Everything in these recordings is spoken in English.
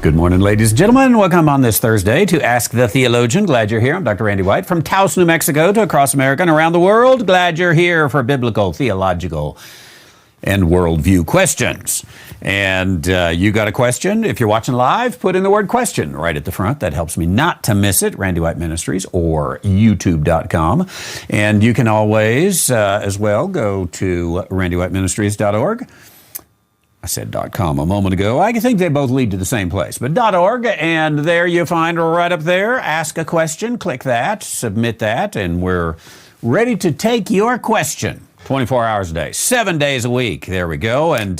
Good morning, ladies and gentlemen. Welcome on this Thursday to Ask the Theologian. Glad you're here. I'm Dr. Randy White from Taos, New Mexico to across America and around the world. Glad you're here for biblical, theological, and worldview questions. And you got a question? If you're watching live, put in the word question right at the front. That helps me not to miss it. Randy White Ministries or YouTube.com. And you can always, as well, go to randywhiteministries.org. I said .com a moment ago. I think they both lead to the same place, but .org, and there you find right up there, ask a question, click that, submit that, and we're ready to take your question 24 hours a day, 7 days a week. There we go, and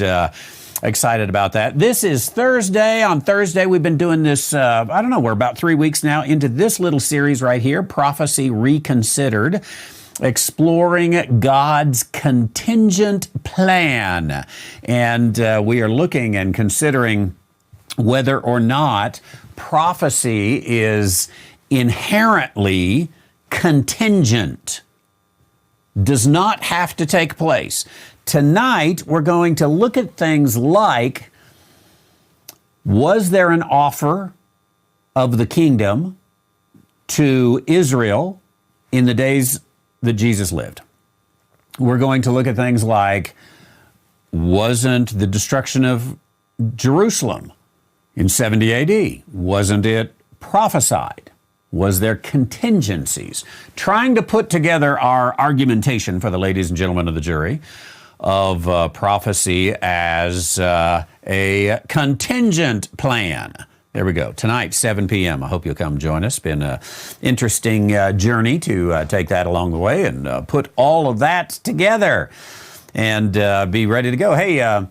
excited about that. This is Thursday. On Thursday, we've been doing this, we're about 3 weeks now into this little series right here, Prophecy Reconsidered, exploring God's contingent plan. And we are looking and considering whether or not prophecy is inherently contingent, does not have to take place. Tonight, we're going to look at things like, was there an offer of the kingdom to Israel in the days that Jesus lived? We're going to look at things like, wasn't the destruction of Jerusalem in 70 AD, wasn't it prophesied? Was there contingencies? Trying to put together our argumentation for the ladies and gentlemen of the jury of prophecy as a contingent plan. There we go. Tonight, 7 p.m. I hope you'll come join us. Been an interesting journey to take that along the way and put all of that together and be ready to go. Hey,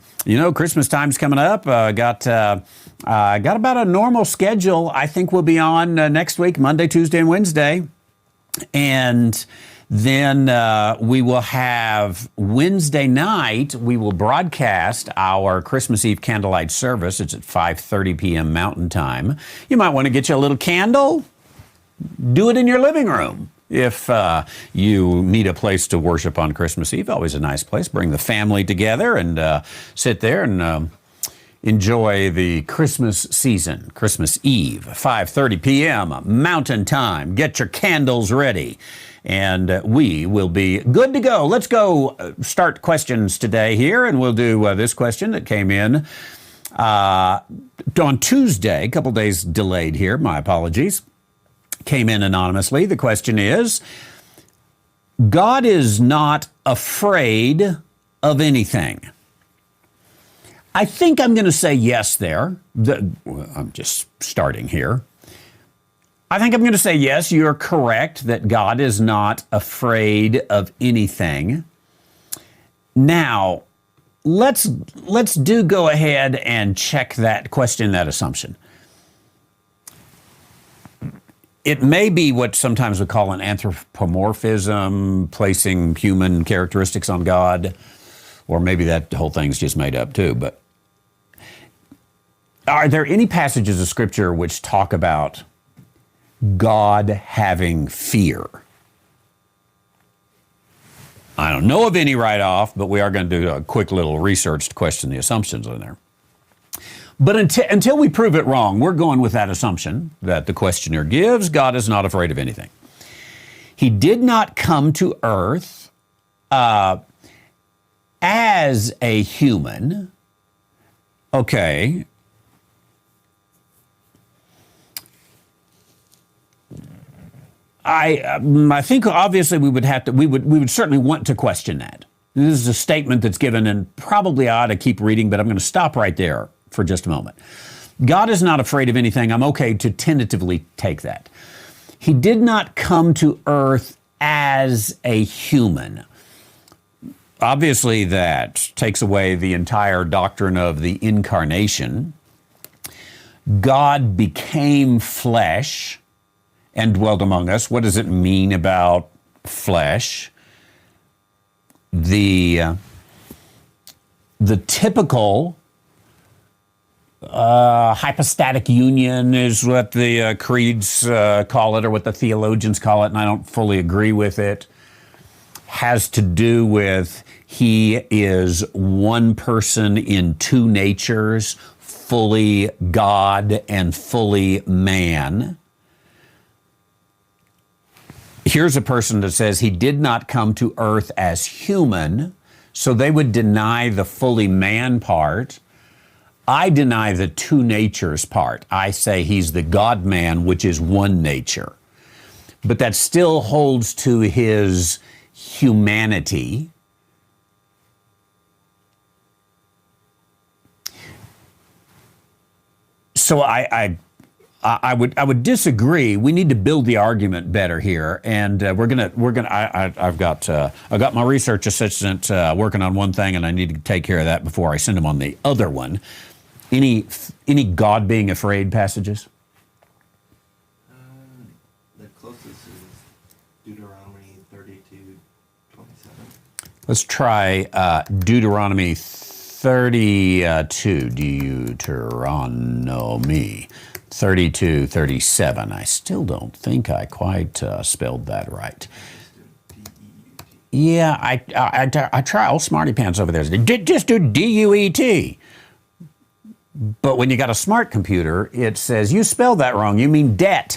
Christmas time's coming up. Got about a normal schedule. I think we'll be on next week, Monday, Tuesday, and Wednesday. And then we will have Wednesday night, we will broadcast our Christmas Eve candlelight service. It's at 5:30 p.m. Mountain Time. You might want to get you a little candle. Do it in your living room. If you need a place to worship on Christmas Eve, always a nice place. Bring the family together and sit there and enjoy the Christmas season. Christmas Eve, 5:30 p.m. Mountain Time. Get your candles ready. And we will be good to go. Let's go start questions today here, and we'll do this question that came in on Tuesday, a couple days delayed here, my apologies. Came in anonymously. The question is, God is not afraid of anything. I think I'm going to say yes there. I'm just starting here. I think I'm going to say yes, you're correct that God is not afraid of anything. Now, let's go ahead and check that question, that assumption. It may be what sometimes we call an anthropomorphism, placing human characteristics on God, or maybe that whole thing's just made up too. But are there any passages of Scripture which talk about God having fear? I don't know of any right off, but we are going to do a quick little research to question the assumptions in there. But until we prove it wrong, we're going with that assumption that the questioner gives. God is not afraid of anything. He did not come to earth as a human. Okay. I think obviously we would certainly want to question that. This is a statement that's given, and probably I ought to keep reading, but I'm going to stop right there for just a moment. God is not afraid of anything. I'm okay to tentatively take that. He did not come to earth as a human. Obviously, that takes away the entire doctrine of the incarnation. God became flesh and dwelt among us. What does it mean about flesh? The typical hypostatic union is what the creeds call it, or what the theologians call it, and I don't fully agree with it, has to do with he is one person in two natures, fully God and fully man. Here's a person that says he did not come to earth as human, so they would deny the fully man part. I deny the two natures part. I say he's the God-man, which is one nature. But that still holds to his humanity. So I would disagree. We need to build the argument better here, and I've got my research assistant working on one thing, and I need to take care of that before I send him on the other one. Any God being afraid passages? The closest is Deuteronomy 32:27. Let's try Deuteronomy 32. Deuteronomy 32:37. I still don't think I quite spelled that right. Yeah, I try. Old smarty pants over there. Just do D-U-E-T. But when you got a smart computer, it says, you spelled that wrong. You mean debt.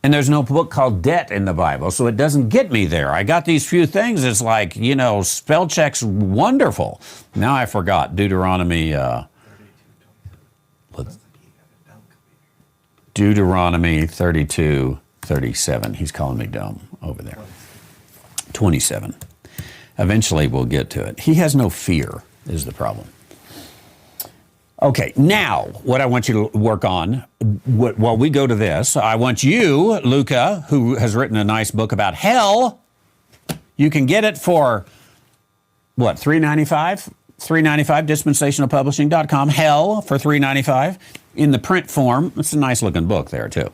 And there's no book called debt in the Bible, so it doesn't get me there. I got these few things. It's like, spell check's wonderful. Now I forgot Deuteronomy. Deuteronomy 32:37. He's calling me dumb over there. 27. Eventually we'll get to it. He has no fear is the problem. Okay, now what I want you to work on while we go to this, I want you, Luca, who has written a nice book about hell. You can get it for, what, $3.95? $3.95, dispensationalpublishing.com. Hell for $3.95 in the print form. It's a nice looking book there too.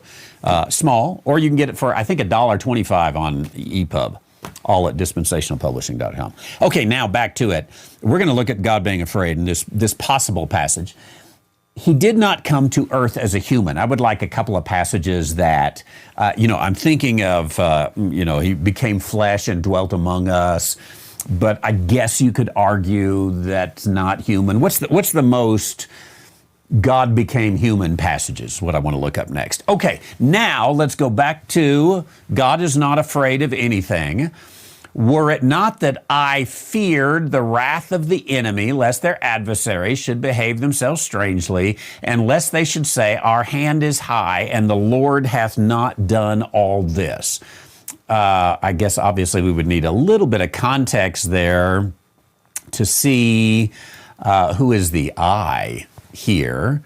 Small, or you can get it for, I think, $1.25 on EPUB. All at dispensationalpublishing.com. Okay, now back to it. We're going to look at God being afraid in this possible passage. He did not come to earth as a human. I would like a couple of passages that, I'm thinking of, he became flesh and dwelt among us. But I guess you could argue that's not human. What's the most God became human passages? What I want to look up next. Okay, now let's go back to God is not afraid of anything. Were it not that I feared the wrath of the enemy, lest their adversaries should behave themselves strangely, and lest they should say, our hand is high, and the Lord hath not done all this. I guess obviously we would need a little bit of context there to see who is the I here.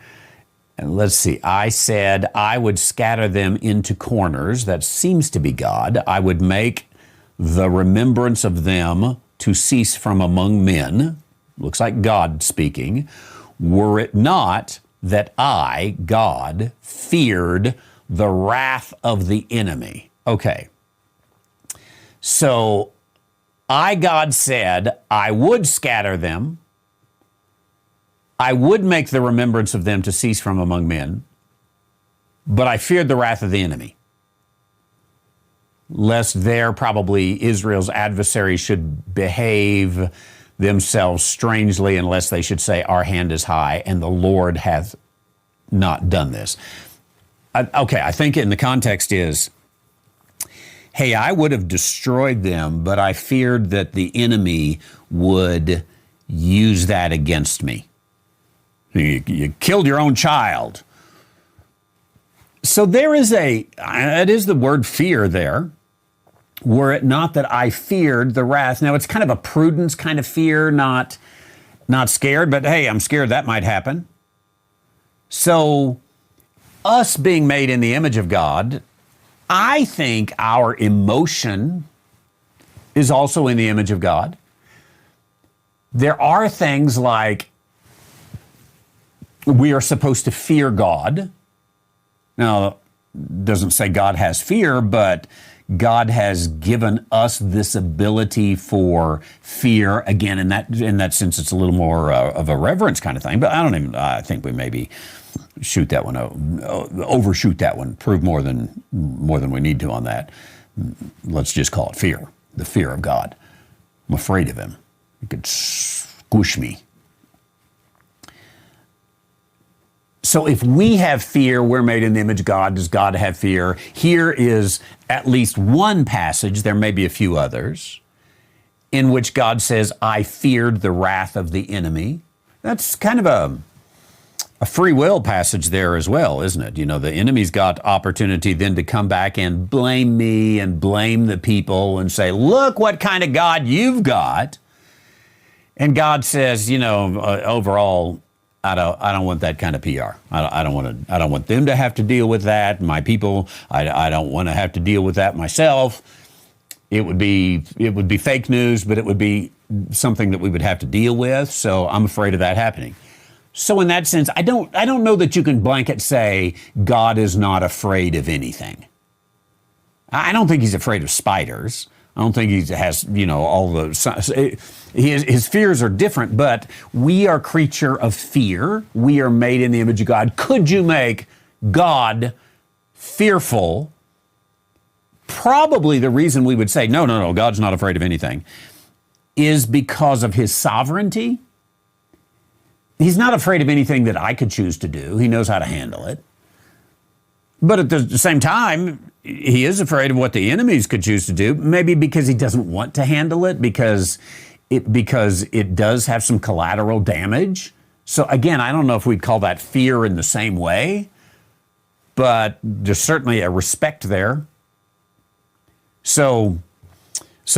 And let's see. I said I would scatter them into corners. That seems to be God. I would make the remembrance of them to cease from among men. Looks like God speaking. Were it not that I, God, feared the wrath of the enemy. Okay. So I, God, said I would scatter them. I would make the remembrance of them to cease from among men, but I feared the wrath of the enemy, lest there probably Israel's adversaries should behave themselves strangely, unless they should say, our hand is high, and the Lord hath not done this. Okay, I think in the context is, hey, I would have destroyed them, but I feared that the enemy would use that against me. You killed your own child. So there is it is the word fear there. Were it not that I feared the wrath. Now it's kind of a prudence kind of fear, not scared, but hey, I'm scared that might happen. So us being made in the image of God, I think our emotion is also in the image of God. There are things like we are supposed to fear God. Now, it doesn't say God has fear, but God has given us this ability for fear. Again, in that sense, it's a little more of a reverence kind of thing. But I think we maybe shoot that one, overshoot that one, prove more than we need to on that. Let's just call it fear, the fear of God. I'm afraid of him. He could squish me. So if we have fear, we're made in the image of God. Does God have fear? Here is at least one passage, there may be a few others, in which God says, I feared the wrath of the enemy. That's kind of a free will passage there as well, isn't it? You know, the enemy's got opportunity then to come back and blame me and blame the people and say, look what kind of God you've got. And God says, you know, overall, I don't want that kind of PR. I don't want them to have to deal with that. My people, I don't want to have to deal with that myself. It would be fake news, but it would be something that we would have to deal with. So I'm afraid of that happening. So in that sense, I don't know that you can blanket say God is not afraid of anything. I don't think he's afraid of spiders. I don't think he has, you know, all the, his fears are different, but we are creature of fear. We are made in the image of God. Could you make God fearful? Probably the reason we would say, no, God's not afraid of anything, is because of his sovereignty. He's not afraid of anything that I could choose to do. He knows how to handle it. But at the same time, he is afraid of what the enemies could choose to do, maybe because he doesn't want to handle it, because it does have some collateral damage. So again, I don't know if we'd call that fear in the same way, but there's certainly a respect there. So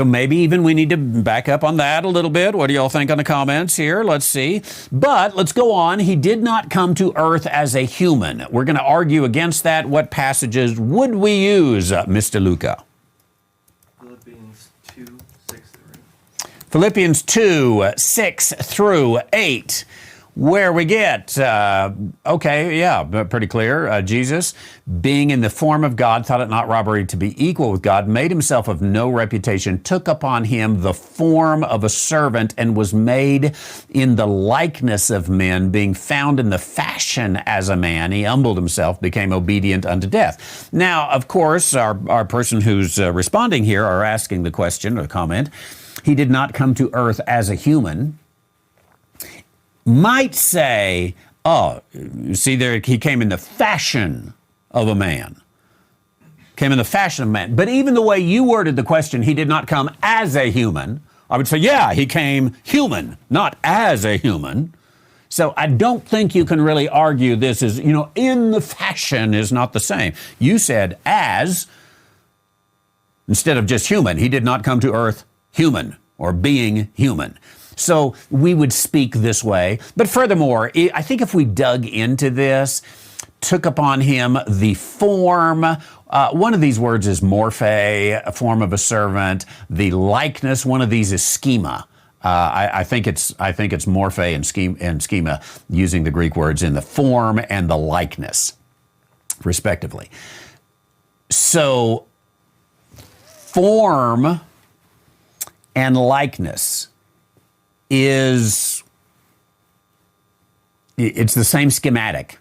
maybe even we need to back up on that a little bit. What do y'all think on the comments here? Let's see. But let's go on. He did not come to earth as a human. We're going to argue against that. What passages would we use, Mr. Luca? Philippians 2, 6 through 8. Philippians 2, 6 through 8. Where we get, pretty clear. Jesus, being in the form of God, thought it not robbery to be equal with God, made himself of no reputation, took upon him the form of a servant, and was made in the likeness of men, being found in the fashion as a man. He humbled himself, became obedient unto death. Now, of course, our person who's responding here, or asking the question or the comment, he did not come to earth as a human, might say, oh, you see there, he came in the fashion of a man. Came in the fashion of a man. But even the way you worded the question, he did not come as a human, I would say, yeah, he came human, not as a human. So I don't think you can really argue this is, you know, in the fashion is not the same. You said as, instead of just human. He did not come to earth human, or being human. So we would speak this way. But furthermore, I think if we dug into this, took upon him the form, one of these words is morphe, a form of a servant. The likeness, one of these is schema. I think it's morphe and schema, using the Greek words in the form and the likeness, respectively. So form and likeness it's the same schematic.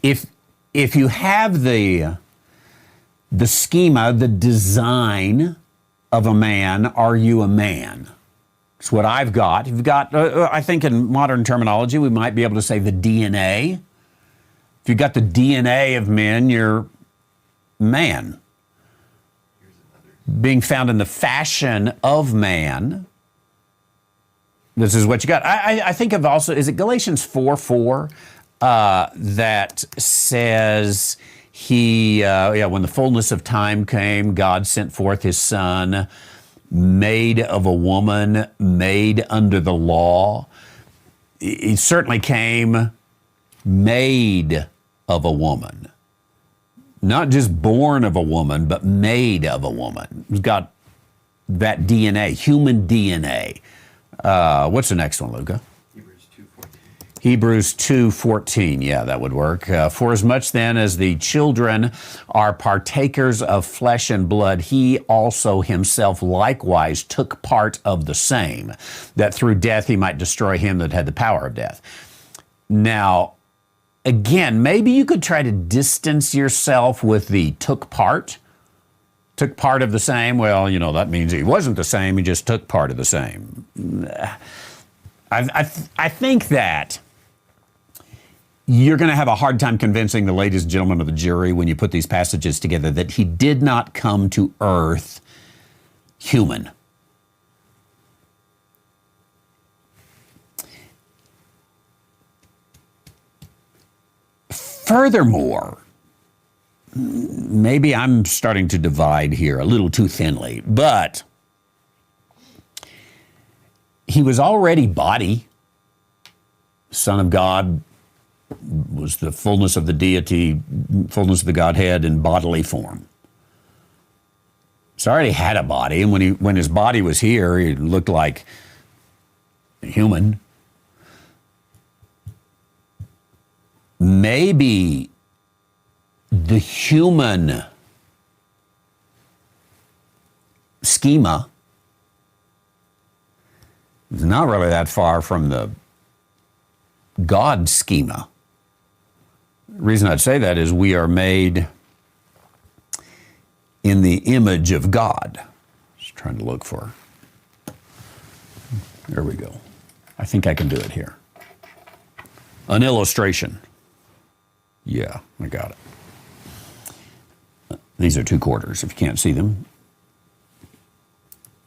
If you have the schema, the design of a man, are you a man? It's what I've got. You've got, I think in modern terminology, we might be able to say the DNA. If you've got the DNA of men, you're man. Being found in the fashion of man. This is what you got. I think of also, is it Galatians 4:4 that says when the fullness of time came, God sent forth his son, made of a woman, made under the law. He certainly came made of a woman. Not just born of a woman, but made of a woman. He's got that DNA, human DNA. What's the next one, Luca? Hebrews 2:14. Yeah, that would work. For as much then as the children are partakers of flesh and blood, he also himself likewise took part of the same, that through death he might destroy him that had the power of death. Now, again, maybe you could try to distance yourself with the took part of the same. Well, that means he wasn't the same, he just took part of the same. I think that you're going to have a hard time convincing the ladies and gentlemen of the jury when you put these passages together that he did not come to earth human. Furthermore, maybe I'm starting to divide here a little too thinly, but he was already body. Son of God was the fullness of the deity, fullness of the Godhead in bodily form. He's already had a body, and when his body was here, he looked like human. Maybe the human schema is not really that far from the God schema. The reason I'd say that is we are made in the image of God. Just trying to look for. There we go. I think I can do it here. An illustration. Yeah, I got it. These are 2 quarters, if you can't see them.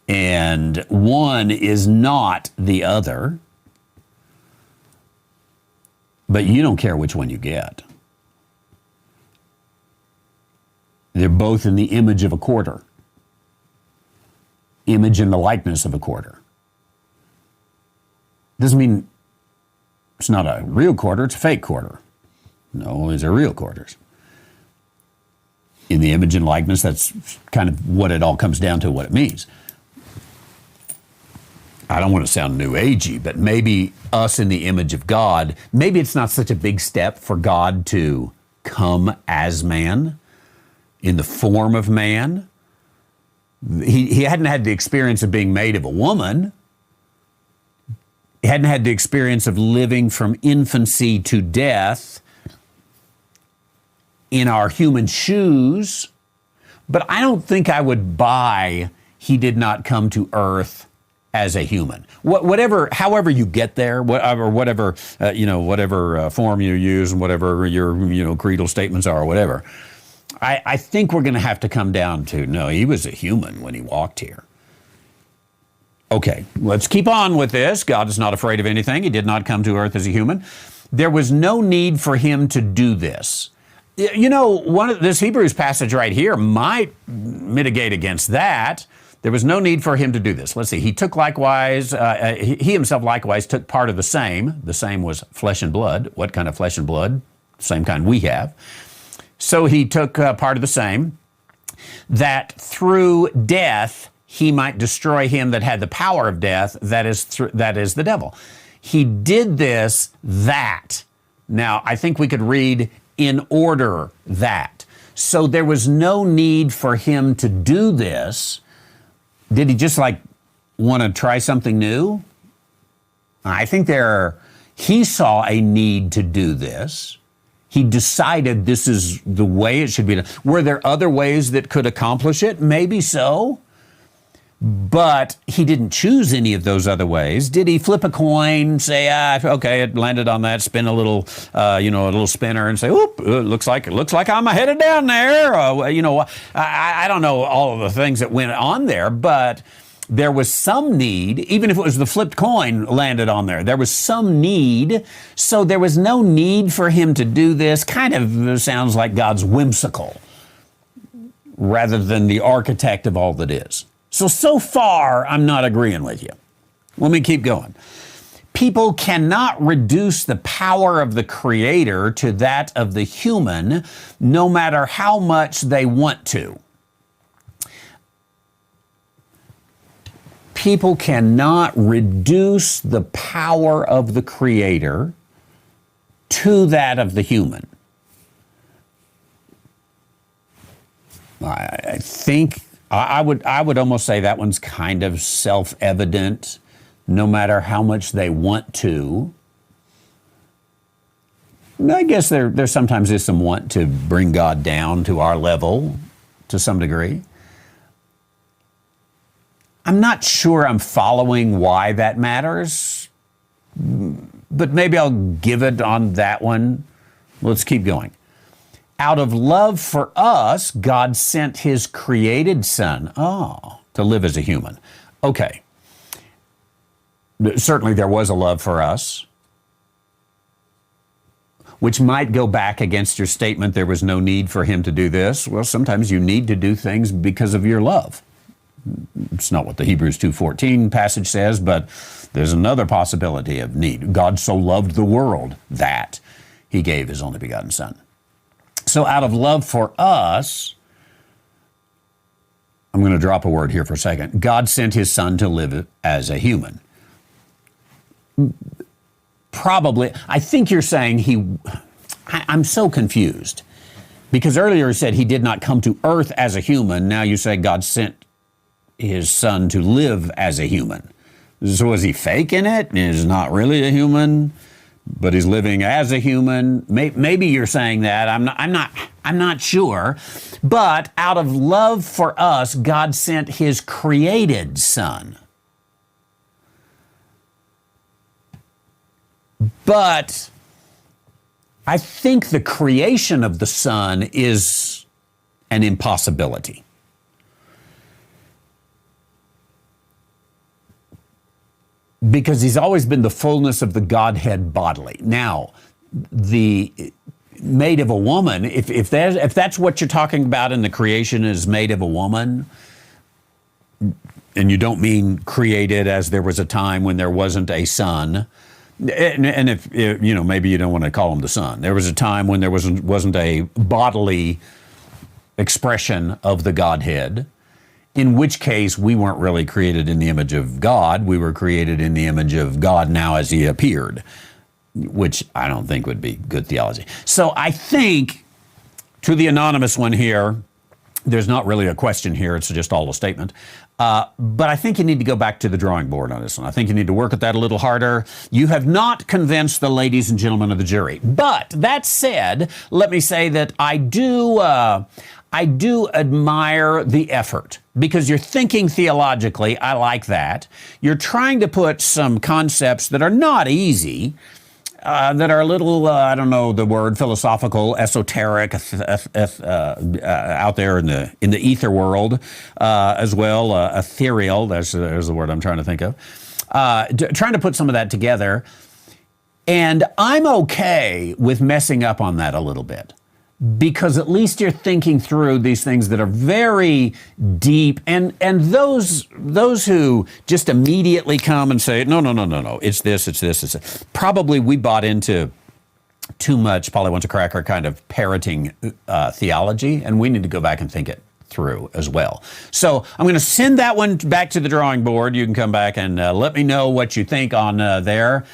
And one is not the other, but you don't care which one you get. They're both in the image of a quarter. Image in the likeness of a quarter. Doesn't mean it's not a real quarter, it's a fake quarter. No, these are real quarters. In the image and likeness, that's kind of what it all comes down to, what it means. I don't want to sound new agey, but maybe us in the image of God, maybe it's not such a big step for God to come as man, in the form of man. He hadn't had the experience of being made of a woman. He hadn't had the experience of living from infancy to death in our human shoes. But I don't think I would buy he did not come to earth as a human. However you get there, whatever form you use and whatever your creedal statements are or whatever. I think we're going to have to come down to, no, he was a human when he walked here. Okay, let's keep on with this. God is not afraid of anything. He did not come to earth as a human. There was no need for him to do this. You know, this Hebrews passage right here might mitigate against that. There was no need for him to do this. Let's see. He took likewise, he himself likewise took part of the same. The same was flesh and blood. What kind of flesh and blood? Same kind we have. So he took part of the same, that through death he might destroy him that had the power of death, that is the devil. He did this, that. Now, I think we could read in order that. So there was no need for him to do this. Did he just want to try something new? I think he saw a need to do this. He decided this is the way it should be done. Were there other ways that could accomplish it? Maybe so. But he didn't choose any of those other ways. Did he flip a coin, say, okay, it landed on that, spin a little spinner and say, oop, looks like I'm headed down there. I don't know all of the things that went on there, but there was some need, even if it was the flipped coin landed on there, there was some need. So there was no need for him to do this. Kind of sounds like God's whimsical rather than the architect of all that is. So far, I'm not agreeing with you. Let me keep going. People cannot reduce the power of the Creator to that of the human, no matter how much they want to. People cannot reduce the power of the Creator to that of the human. I think I would almost say that one's kind of self-evident, no matter how much they want to. I guess there sometimes is some want to bring God down to our level to some degree. I'm not sure I'm following why that matters. but maybe I'll give it on that one. Let's keep going. Out of love for us, God sent his created son, to live as a human. Okay. Certainly there was a love for us, which might go back against your statement there was no need for him to do this. Well, sometimes you need to do things because of your love. It's not what the Hebrews 2:14 passage says, but there's another possibility of need. God so loved the world that he gave his only begotten son. So out of love for us, I'm going to drop a word here for a second. God sent his son to live as a human. Probably, I think you're saying I'm so confused. Because earlier he said he did not come to earth as a human. Now you say God sent his son to live as a human. So is he faking it? He's not really a human, but he's living as a human. Maybe you're saying that. I'm not sure. But out of love for us, God sent his created son. But I think the creation of the son is an impossibility. Because he's always been the fullness of the Godhead bodily. Now, the made of a woman, if that's what you're talking about in the creation is made of a woman, and you don't mean created as there was a time when there wasn't a son, and if maybe you don't want to call him the son. There was a time when there wasn't a bodily expression of the Godhead, in which case we weren't really created in the image of God. We were created in the image of God now as he appeared, which I don't think would be good theology. So I think, to the anonymous one here, there's not really a question here. It's just all a statement. But I think you need to go back to the drawing board on this one. I think you need to work at that a little harder. You have not convinced the ladies and gentlemen of the jury. But that said, let me say that I do admire the effort, because you're thinking theologically. I like that. You're trying to put some concepts that are not easy, that are a little, I don't know the word, philosophical, esoteric, out there in the ether world, as well, ethereal. There's the word I'm trying to think of. Trying to put some of that together, and I'm okay with messing up on that a little bit, because at least you're thinking through these things that are very deep, and those who just immediately come and say, no, it's this. Probably we bought into too much Polly wants a cracker kind of parroting theology, and we need to go back and think it through as well. So I'm going to send that one back to the drawing board. You can come back and let me know what you think on there,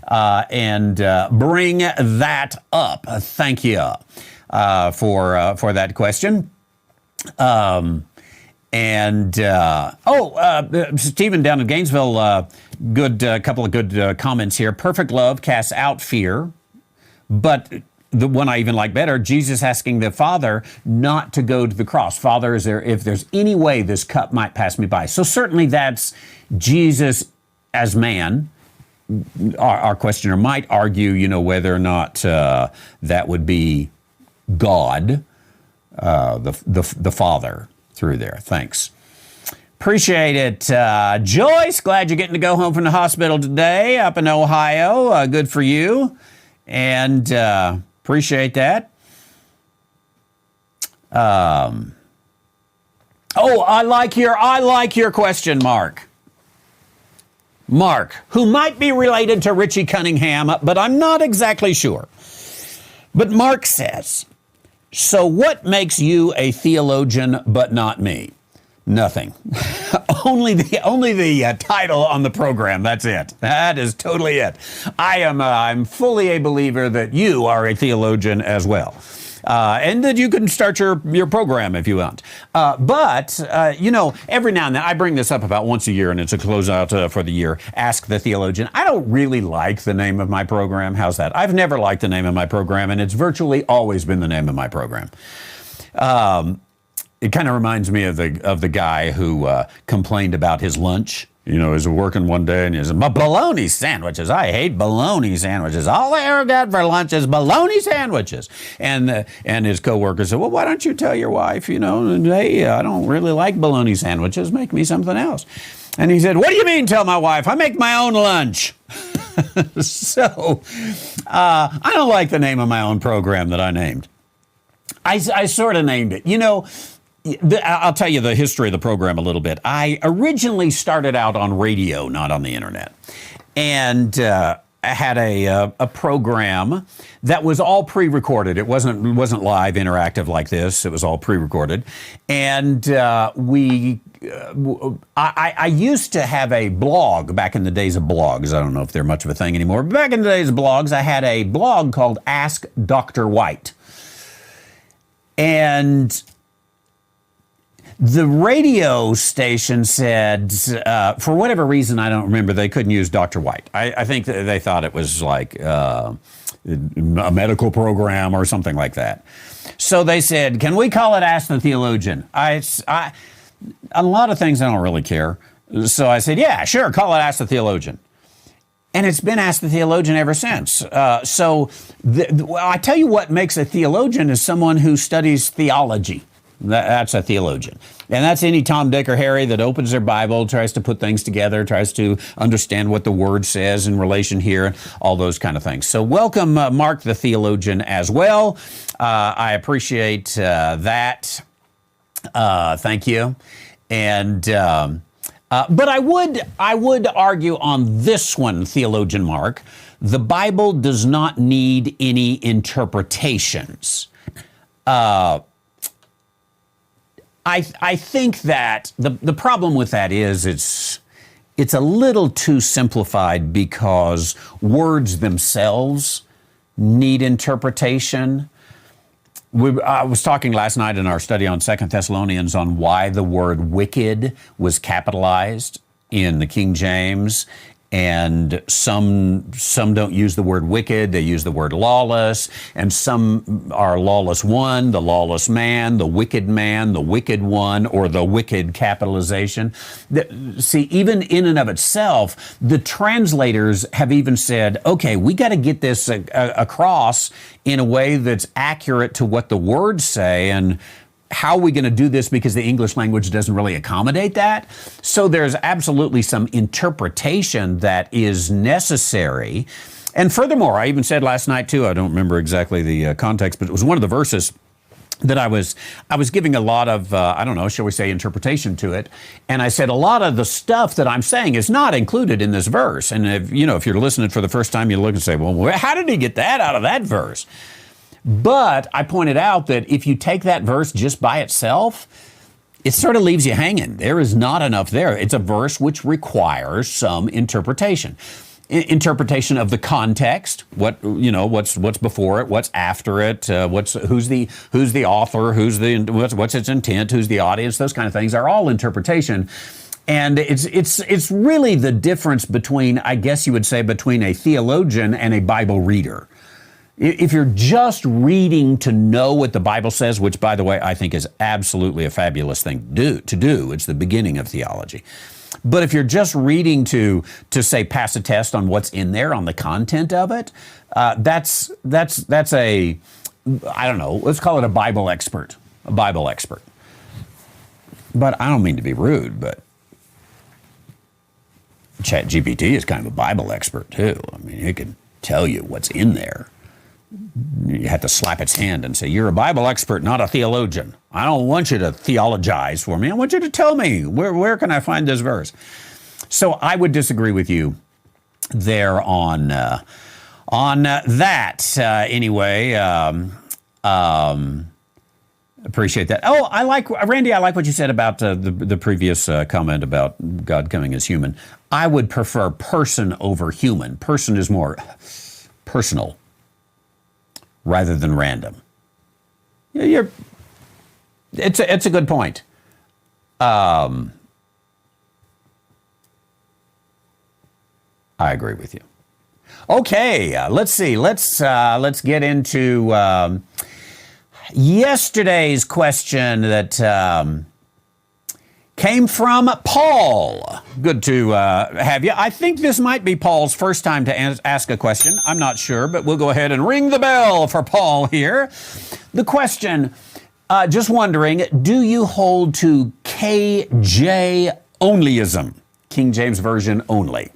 and bring that up. Thank you. For that question. Stephen down in Gainesville, couple of good comments here. Perfect love casts out fear, but the one I even like better, Jesus asking the Father not to go to the cross. Father, if there's any way this cup might pass me by. So certainly that's Jesus as man. Our questioner might argue, whether or not that would be God, the Father through there. Thanks. Appreciate it. Joyce, glad you're getting to go home from the hospital today up in Ohio. Good for you. And appreciate that. I like your question, Mark. Mark, who might be related to Richie Cunningham, but I'm not exactly sure. But Mark says, so what makes you a theologian but not me? Nothing. only the title on the program. That's it. That is totally it. I'm fully a believer that you are a theologian as well. And that you can start your program if you want. But every now and then, I bring this up about once a year, and it's a closeout for the year, Ask the Theologian. I don't really like the name of my program. How's that? I've never liked the name of my program, and it's virtually always been the name of my program. It kind of reminds me of the guy who complained about his lunch He's working one day and he says, bologna sandwiches. I hate bologna sandwiches. All I ever got for lunch is bologna sandwiches. And his coworker said, well, why don't you tell your wife, hey, I don't really like bologna sandwiches. Make me something else. And he said, what do you mean tell my wife? I make my own lunch. So I don't like the name of my own program that I named. I sort of named it. I'll tell you the history of the program a little bit. I originally started out on radio, not on the internet. And I had a program that was all pre-recorded. It wasn't live, interactive like this. It was all pre-recorded. And I used to have a blog back in the days of blogs. I don't know if they're much of a thing anymore. But back in the days of blogs, I had a blog called Ask Dr. White. And the radio station said, for whatever reason, I don't remember, they couldn't use Dr. White. I think that they thought it was like a medical program or something like that. So they said, can we call it Ask the Theologian? A lot of things I don't really care. So I said, yeah, sure, call it Ask the Theologian. And it's been Ask the Theologian ever since. I tell you what makes a theologian is someone who studies theology. That's a theologian. And that's any Tom, Dick, or Harry that opens their Bible, tries to put things together, tries to understand what the Word says in relation here, all those kind of things. So welcome, Mark the Theologian, as well. I appreciate that. Thank you. And but I would argue on this one, Theologian Mark, the Bible does not need any interpretations. I think that the problem with that is it's a little too simplified because words themselves need interpretation. I was talking last night in our study on 2 Thessalonians on why the word wicked was capitalized in the King James. And some don't use the word wicked, they use the word lawless, and some are lawless one, the lawless man, the wicked one, or the wicked capitalization. See, even in and of itself, the translators have even said, okay, we got to get this across in a way that's accurate to what the words say, and how are we going to do this because the English language doesn't really accommodate that? So there's absolutely some interpretation that is necessary. And furthermore, I even said last night too, I don't remember exactly the context, but it was one of the verses that I was giving a lot of, shall we say, interpretation to it. And I said a lot of the stuff that I'm saying is not included in this verse. And if you're listening for the first time, you look and say, well, how did he get that out of that verse? But I pointed out that if you take that verse just by itself, it sort of leaves you hanging. There is not enough there. It's a verse which requires some interpretation. Interpretation of the context, what's before it, what's after it, who's the author, what's its intent, who's the audience, those kind of things are all interpretation. And it's really the difference between, I guess you would say, between a theologian and a Bible reader. If you're just reading to know what the Bible says, which, by the way, I think is absolutely a fabulous thing to do, it's the beginning of theology. But if you're just reading to say pass a test on what's in there, on the content of it, that's a, I don't know, let's call it a Bible expert. But I don't mean to be rude, but ChatGPT is kind of a Bible expert too. I mean, it can tell you what's in there. You have to slap its hand and say, you're a Bible expert, not a theologian. I don't want you to theologize for me. I want you to tell me, where can I find this verse? So I would disagree with you there on that. Anyway, appreciate that. Oh, Randy, I like what you said about the previous comment about God coming as human. I would prefer person over human. Person is more personal rather than random. It's a good point. I agree with you. Okay, let's see. Let's get into yesterday's question that came from Paul. Good to have you. I think this might be Paul's first time to ask a question. I'm not sure, but we'll go ahead and ring the bell for Paul here. The question, just wondering, do you hold to KJ onlyism, King James Version only?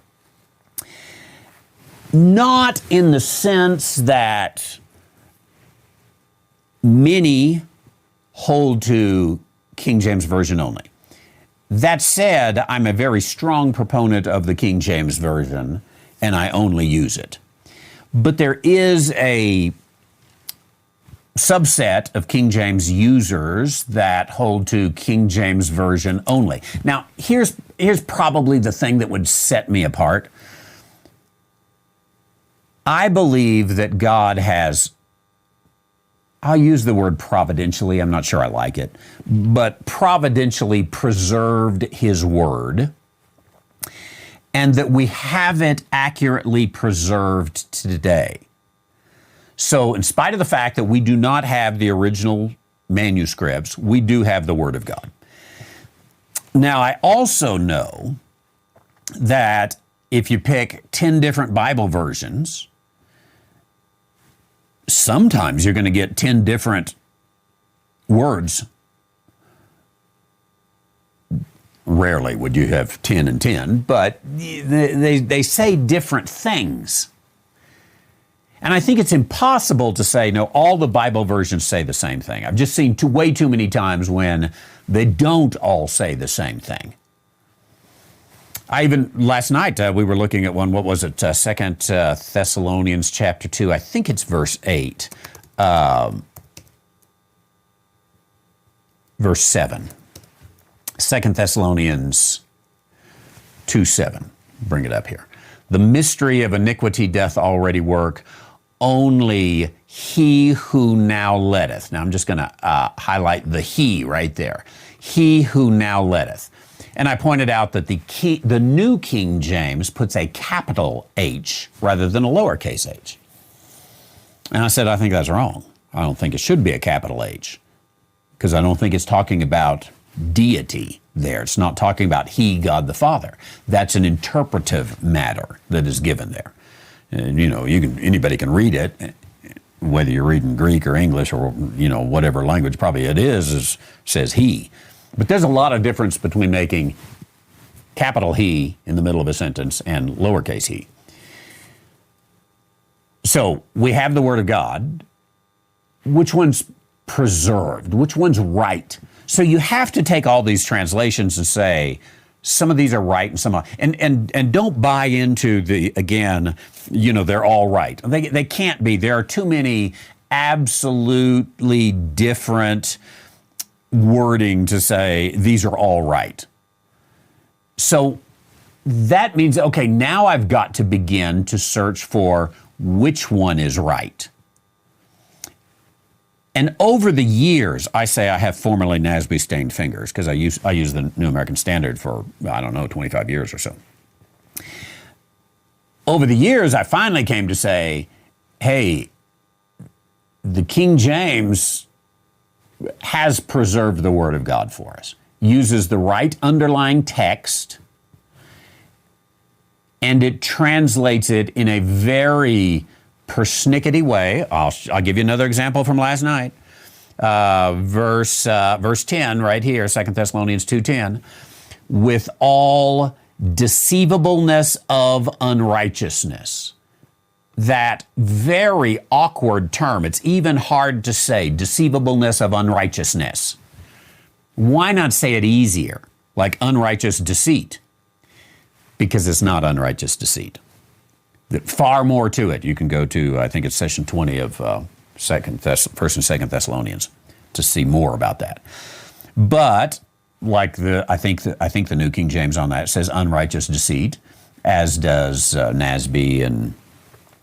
Not in the sense that many hold to King James Version only. That said, I'm a very strong proponent of the King James Version, and I only use it. But there is a subset of King James users that hold to King James Version only. Now, here's probably the thing that would set me apart. I believe that God has, I'll use the word providentially, I'm not sure I like it, but providentially preserved his word, and that we have it accurately preserved today. So in spite of the fact that we do not have the original manuscripts, we do have the Word of God. Now, I also know that if you pick 10 different Bible versions, sometimes you're going to get 10 different words. Rarely would you have 10 and 10, but they say different things. And I think it's impossible to say, no, all the Bible versions say the same thing. I've just seen way too many times when they don't all say the same thing. Last night, we were looking at one, what was it, 2 Thessalonians chapter 2, I think it's verse 8, verse 7. 2 Thessalonians 2:7. Bring it up here. The mystery of iniquity doth already work. Only he who now letteth. Now I'm just going to highlight the he right there. He who now letteth. And I pointed out that the New King James puts a capital H rather than a lowercase h. And I said, I think that's wrong. I don't think it should be a capital H, because I don't think it's talking about deity there. It's not talking about he, God the Father. That's an interpretive matter that is given there. And, anybody can read it, whether you're reading Greek or English or, whatever language probably it is says he. But there's a lot of difference between making capital he in the middle of a sentence and lowercase he. So we have the Word of God. Which one's preserved? Which one's right? So you have to take all these translations and say, some of these are right and some are, and don't buy into they're all right. They can't be. There are too many absolutely different wording to say these are all right. So that means, okay, now I've got to begin to search for which one is right. And over the years, I say I have formerly NASB stained fingers, because I use the New American Standard for, 25 years or so. Over the years, I finally came to say, hey, the King James has preserved the Word of God for us, uses the right underlying text, and it translates it in a very persnickety way. I'll give you another example from last night. Verse 10 right here, 2 Thessalonians 2:10, with all deceivableness of unrighteousness. That very awkward term, it's even hard to say, deceivableness of unrighteousness. Why not say it easier, like unrighteous deceit? Because it's not unrighteous deceit. Far more to it. You can go to, I think it's session 20 of 1st and 2nd Thessalonians to see more about that. But like I think the New King James on that says unrighteous deceit, as does NASB and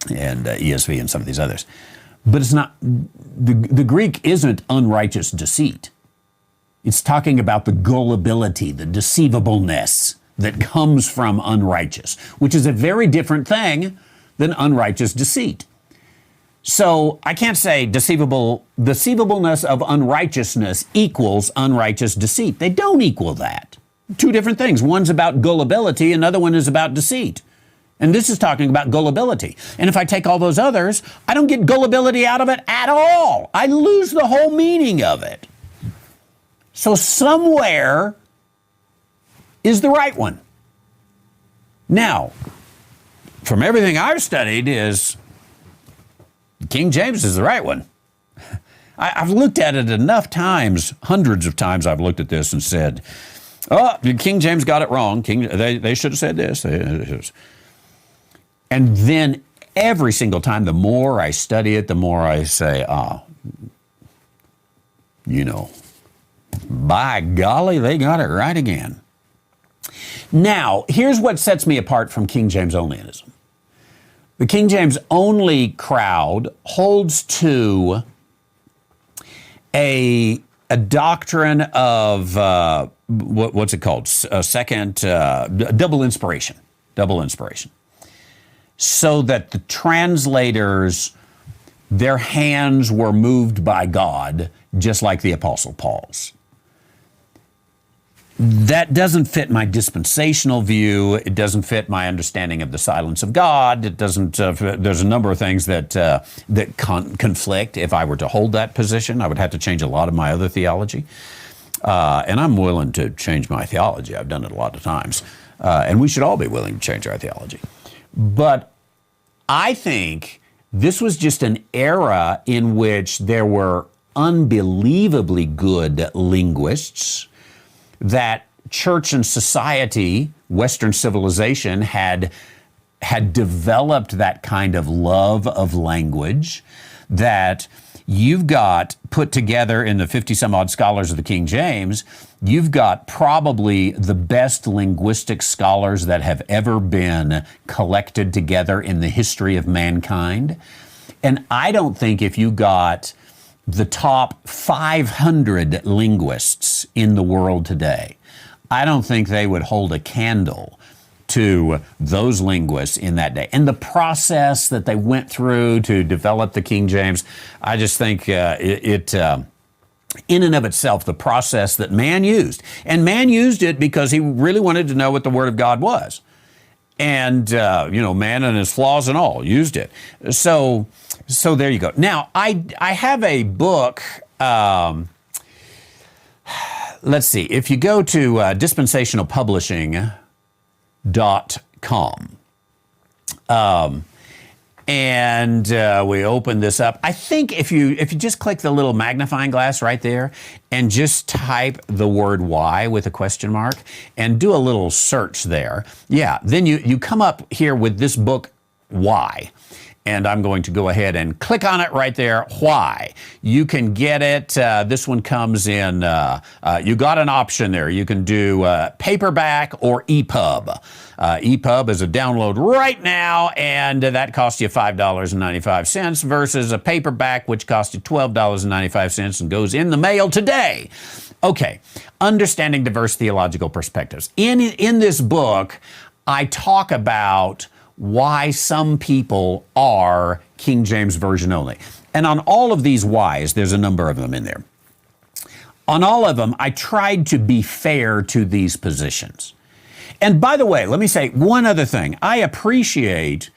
ESV and some of these others. But it's not, the Greek isn't unrighteous deceit. It's talking about the gullibility, the deceivableness that comes from unrighteous, which is a very different thing than unrighteous deceit. So I can't say deceivableness of unrighteousness equals unrighteous deceit. They don't equal that. Two different things. One's about gullibility, another one is about deceit. And this is talking about gullibility. And if I take all those others, I don't get gullibility out of it at all. I lose the whole meaning of it. So somewhere is the right one. Now, from everything I've studied is King James is the right one. I've looked at it enough times, hundreds of times I've looked at this and said, oh, King James got it wrong. They should have said this. And then every single time, the more I study it, the more I say, by golly, they got it right again. Now, here's what sets me apart from King James onlyism. The King James only crowd holds to a doctrine of, what's it called? Double inspiration. Double inspiration. So that the translators, their hands were moved by God, just like the Apostle Paul's. That doesn't fit my dispensational view. It doesn't fit my understanding of the silence of God. It doesn't. There's a number of things that conflict. If I were to hold that position, I would have to change a lot of my other theology. And I'm willing to change my theology. I've done it a lot of times. And we should all be willing to change our theology. But I think this was just an era in which there were unbelievably good linguists, that church and society, Western civilization, had developed that kind of love of language that you've got put together in the 50 some odd scholars of the King James. You've got probably the best linguistic scholars that have ever been collected together in the history of mankind. And I don't think if you got the top 500 linguists in the world today, I don't think they would hold a candle to those linguists in that day. And the process that they went through to develop the King James, I just think in and of itself, the process that man used. And man used it because he really wanted to know what the Word of God was. And, man and his flaws and all used it. So there you go. Now, I have a book. Let's see. If you go to dispensationalpublishing.com, and we open this up. I think if you just click the little magnifying glass right there and just type the word "why" with a question mark and do a little search there, then you come up here with this book, Why. And I'm going to go ahead and click on it right there. Why? You can get it. This one comes in, you got an option there. You can do paperback or EPUB. EPUB is a download right now, and that costs you $5.95 versus a paperback, which costs you $12.95 and goes in the mail today. Okay, understanding diverse theological perspectives. In this book, I talk about why some people are King James Version only. And on all of these whys, there's a number of them in there. On all of them, I tried to be fair to these positions. And by the way, let me say one other thing. I appreciate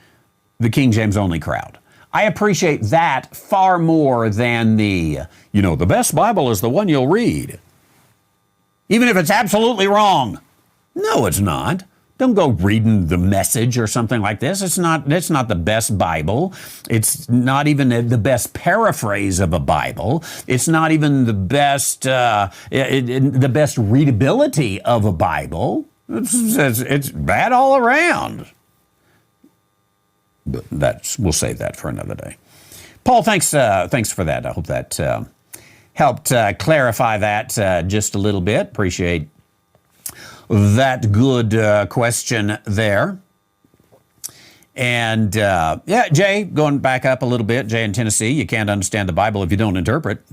the King James only crowd. I appreciate that far more than the best Bible is the one you'll read. Even if it's absolutely wrong. No, it's not. Don't go reading The Message or something like this. It's not the best Bible. It's not even the best paraphrase of a Bible. It's not even the best readability of a Bible. It's bad all around. But we'll save that for another day. Paul, thanks for that. I hope that helped clarify that just a little bit. Appreciate that good question there. And Jay, going back up a little bit, Jay in Tennessee, you can't understand the Bible if you don't interpret.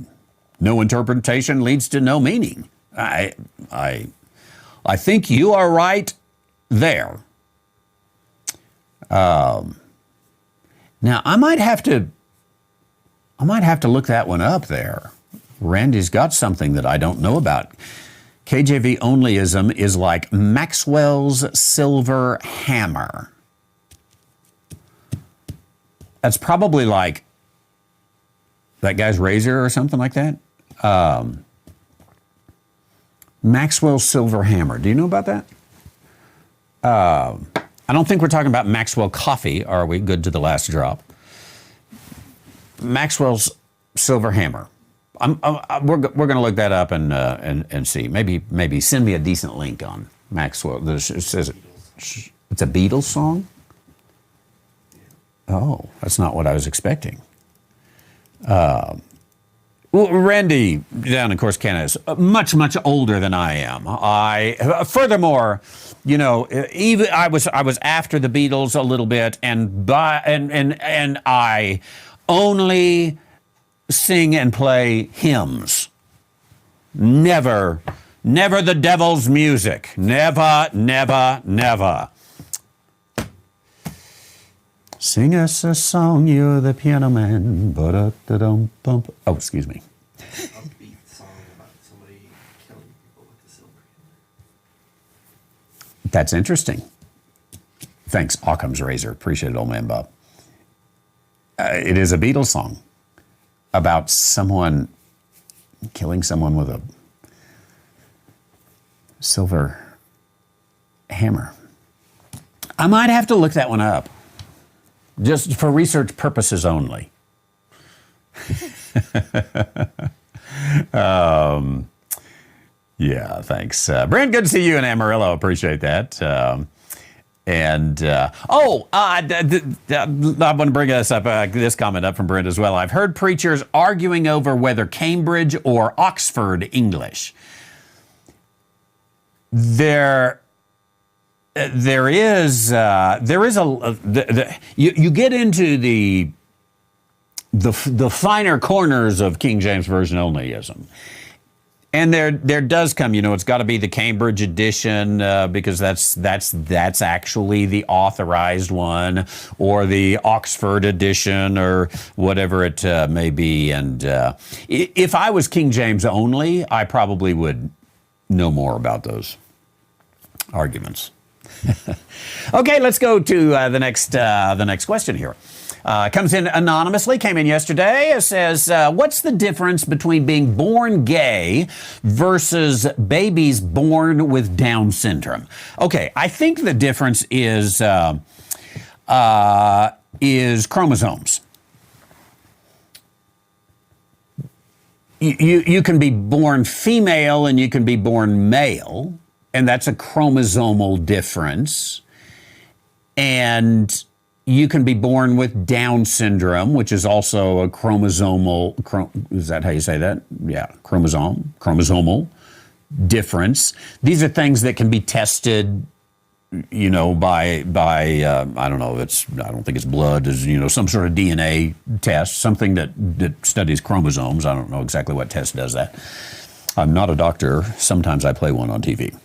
No interpretation leads to no meaning. I think you are right there. Now I might have to look that one up there. Randy's got something that I don't know about. KJV onlyism is like Maxwell's silver hammer. That's probably like that guy's razor or something like that. Maxwell's silver hammer. Do you know about that? I don't think we're talking about Maxwell coffee, are we? Good to the last drop. Maxwell's silver hammer. We're going to look that up and see. Maybe send me a decent link on Maxwell. It says it's a Beatles song. Oh, that's not what I was expecting. Well, Randy down in Course Canada is much older than I am. Furthermore, you know, even I was after the Beatles a little bit, and I only sing and play hymns. Never the devil's music. Never. Sing us a song, you're the piano man. Ba-da-da-dum-bum. Oh, excuse me. Upbeat song about somebody killing people with the silver hammer. That's interesting. Thanks, Occam's razor. Appreciate it, old man Bob. It is a Beatles song about someone killing someone with a silver hammer. I might have to look that one up, just for research purposes only. Yeah, thanks. Brent, good to see you in Amarillo. Appreciate that. I want to bring this comment up from Brent as well. I've heard preachers arguing over whether Cambridge or Oxford English. There is you get into the finer corners of King James Version onlyism. And there does come, you know, it's got to be the Cambridge edition because that's actually the authorized one, or the Oxford edition, or whatever it may be. And if I was King James only, I probably would know more about those arguments. Okay, let's go to the next question here. Comes in anonymously, came in yesterday. It says, what's the difference between being born gay versus babies born with Down syndrome? Okay, I think the difference is chromosomes. You can be born female and you can be born male, and that's a chromosomal difference. And you can be born with Down syndrome, which is also a chromosomal, is that how you say that? Yeah, chromosomal difference. These are things that can be tested, you know, by I don't know, I don't think it's blood, is, you know, some sort of DNA test, something that studies chromosomes. I don't know exactly what test does that. I'm not a doctor. Sometimes I play one on TV.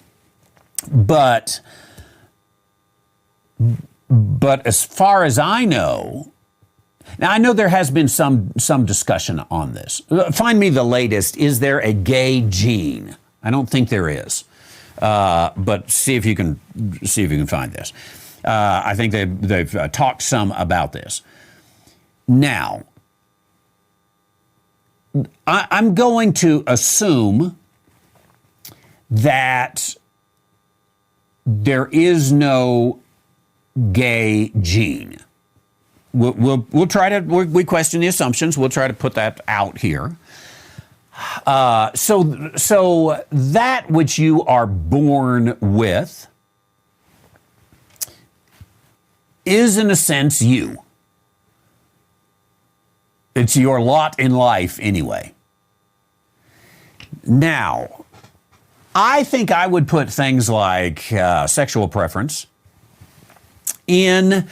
But as far as I know, now I know there has been some discussion on this. Find me the latest. Is there a gay gene? I don't think there is. But see if you can find this. I think they've talked some about this. Now, I'm going to assume that there is no gay gene. We'll try to, we question the assumptions. We'll try to put that out here. So that which you are born with is, in a sense, you. It's your lot in life anyway. Now, I think I would put things like sexual preference in,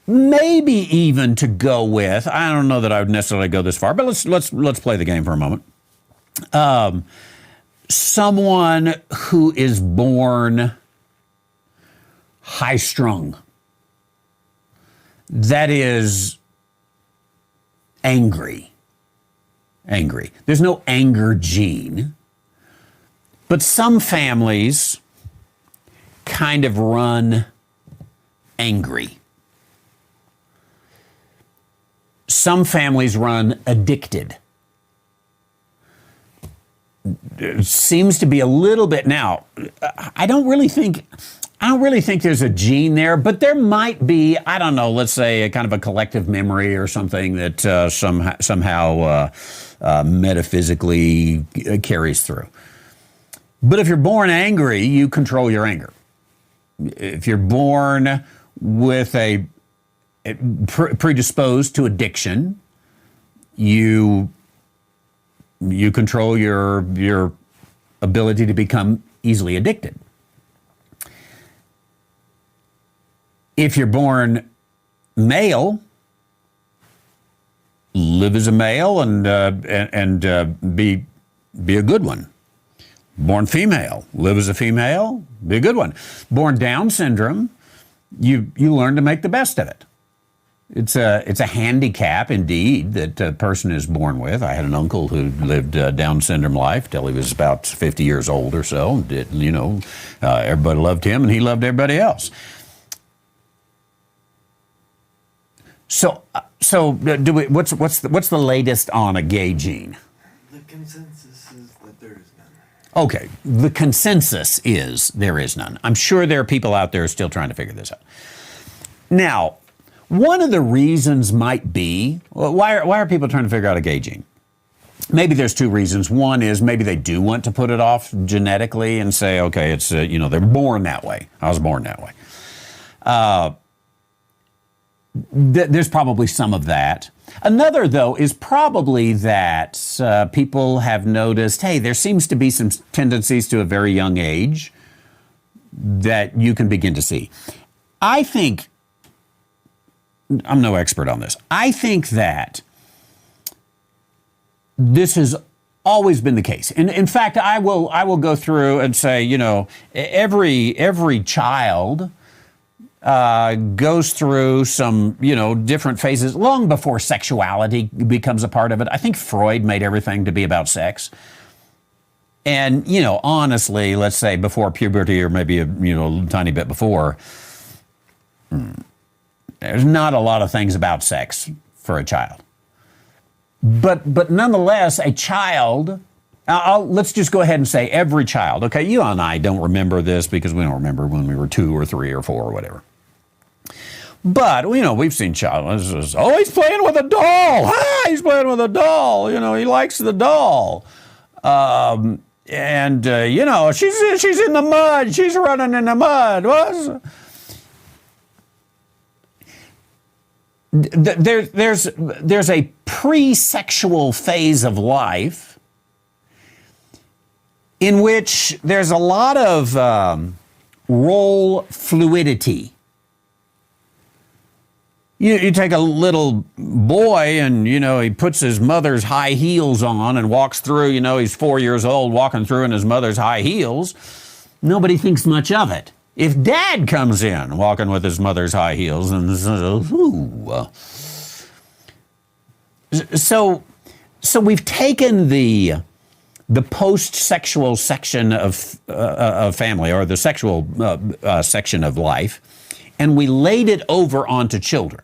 maybe even to go with, I don't know that I would necessarily go this far, but let's play the game for a moment. Someone who is born high-strung, that is angry. There's no anger gene. But some families kind of run angry. Some families run addicted. It seems to be a little bit now. I don't really think there's a gene there, but there might be, I don't know, let's say a kind of a collective memory or something that somehow metaphysically carries through. But if you're born angry, you control your anger. If you're born with a predisposed to addiction, you control your ability to become easily addicted. If you're born male, live as a male and be a good one. Born female, live as a female, be a good one. Born Down syndrome, you learn to make the best of it. It's a handicap indeed that a person is born with. I had an uncle who lived Down syndrome life till he was about 50 years old or so. Everybody loved him and he loved everybody else. So what's the latest on a gay gene? The consensus is that there is none. Okay, the consensus is there is none. I'm sure there are people out there still trying to figure this out. Now, one of the reasons might be, well, why are people trying to figure out a gay gene? Maybe there's two reasons. One is maybe they do want to put it off genetically and say, okay, it's they're born that way. I was born that way. There's probably some of that. Another, though, is probably that people have noticed, hey, there seems to be some tendencies to a very young age that you can begin to see. I think, I'm no expert on this, I think that this has always been the case. And in fact, I will go through and say, every child goes through some, different phases long before sexuality becomes a part of it. I think Freud made everything to be about sex. And, honestly, let's say before puberty or maybe a tiny bit before, there's not a lot of things about sex for a child. But nonetheless, a child, let's just go ahead and say every child. Okay, you and I don't remember this because we don't remember when we were 2 or 3 or 4 or whatever. But, we've seen child, he's playing with a doll. He's playing with a doll. He likes the doll. She's in the mud. She's running in the mud. There's a pre-sexual phase of life in which there's a lot of role fluidity. You take a little boy and, he puts his mother's high heels on and walks through, he's 4 years old walking through in his mother's high heels. Nobody thinks much of it. If dad comes in walking with his mother's high heels and so we've taken the post-sexual section of family or the sexual section of life, and we laid it over onto children,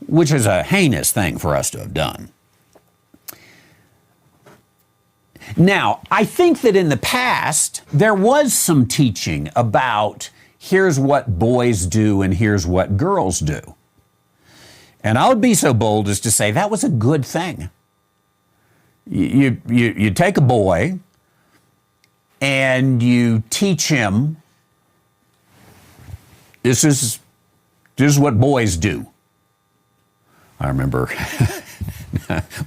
which is a heinous thing for us to have done. Now, I think that in the past, there was some teaching about here's what boys do and here's what girls do. And I would be so bold as to say that was a good thing. You take a boy and you teach him this is what boys do. I remember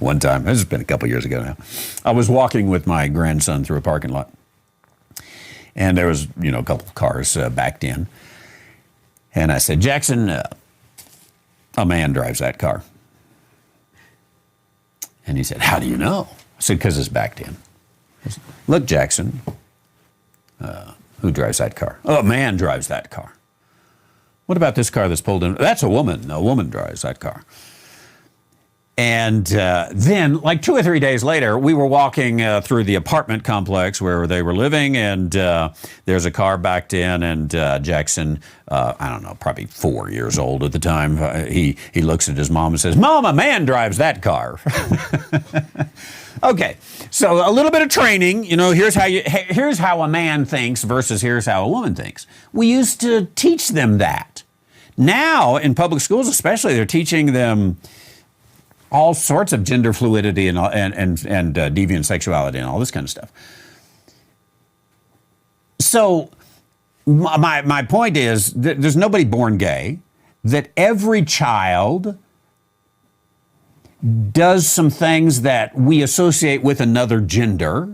one time, this has been a couple years ago now, I was walking with my grandson through a parking lot. And there was, a couple of cars backed in. And I said, Jackson, a man drives that car. And he said, how do you know? I said, because it's backed in. I said, look, Jackson, who drives that car? Oh, a man drives that car. What about this car that's pulled in? That's a woman. A woman drives that car. And then, like 2 or 3 days later, we were walking through the apartment complex where they were living, and there's a car backed in, and Jackson, I don't know, probably 4 years old at the time, he looks at his mom and says, "Mom, a man drives that car." Okay, so a little bit of training. Here's how a man thinks versus here's how a woman thinks. We used to teach them that. Now, in public schools especially, they're teaching them all sorts of gender fluidity and deviant sexuality and all this kind of stuff. So my point is that there's nobody born gay, that every child does some things that we associate with another gender,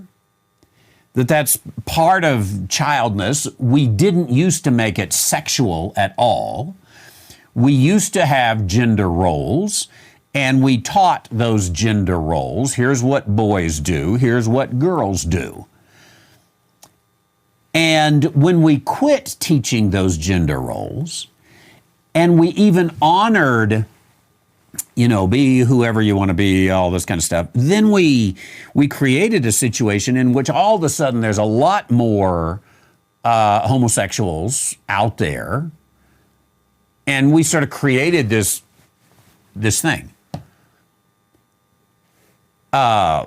that's part of childness. We didn't used to make it sexual at all. We used to have gender roles, and we taught those gender roles. Here's what boys do. Here's what girls do. And when we quit teaching those gender roles, and we even honored, be whoever you want to be, all this kind of stuff, then we created a situation in which all of a sudden there's a lot more homosexuals out there, and we sort of created this thing. And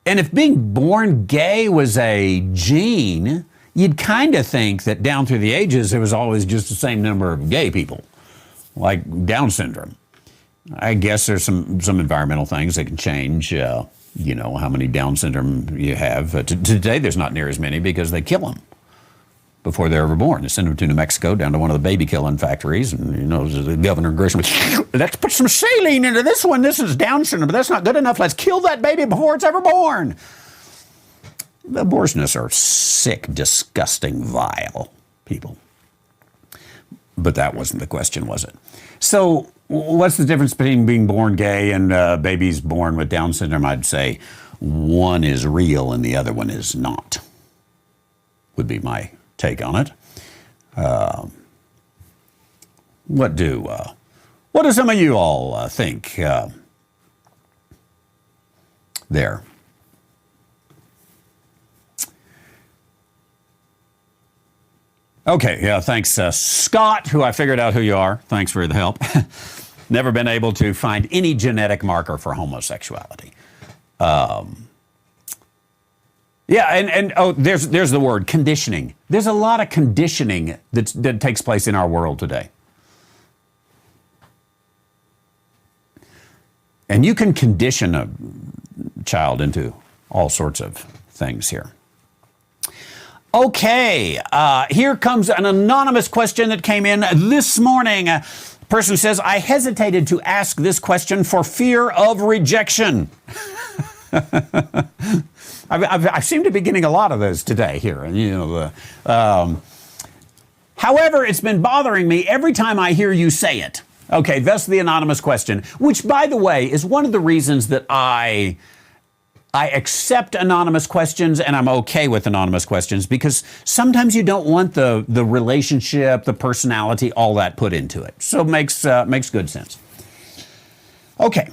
if being born gay was a gene, you'd kind of think that down through the ages there was always just the same number of gay people, like Down syndrome. I guess there's some environmental things that can change, how many Down syndrome you have. Today there's not near as many because they kill them before they're ever born. They send them to New Mexico, down to one of the baby killing factories, and the Governor Grisham, let's put some saline into this one. This is Down syndrome, but that's not good enough. Let's kill that baby before it's ever born. The abortionists are sick, disgusting, vile people. But that wasn't the question, was it? So what's the difference between being born gay and babies born with Down syndrome? I'd say one is real and the other one is not, would be my take on it. What do some of you all think there? Okay, yeah, thanks, Scott, who I figured out who you are. Thanks for the help. Never been able to find any genetic marker for homosexuality. Yeah, and there's the word, conditioning. There's a lot of conditioning that takes place in our world today. And you can condition a child into all sorts of things here. Okay, here comes an anonymous question that came in this morning. A person says, I hesitated to ask this question for fear of rejection. I seem to be getting a lot of those today here. However, it's been bothering me every time I hear you say it. Okay, thus the anonymous question, which, by the way, is one of the reasons that I accept anonymous questions, and I'm okay with anonymous questions, because sometimes you don't want the relationship, the personality, all that put into it. So it makes good sense. Okay.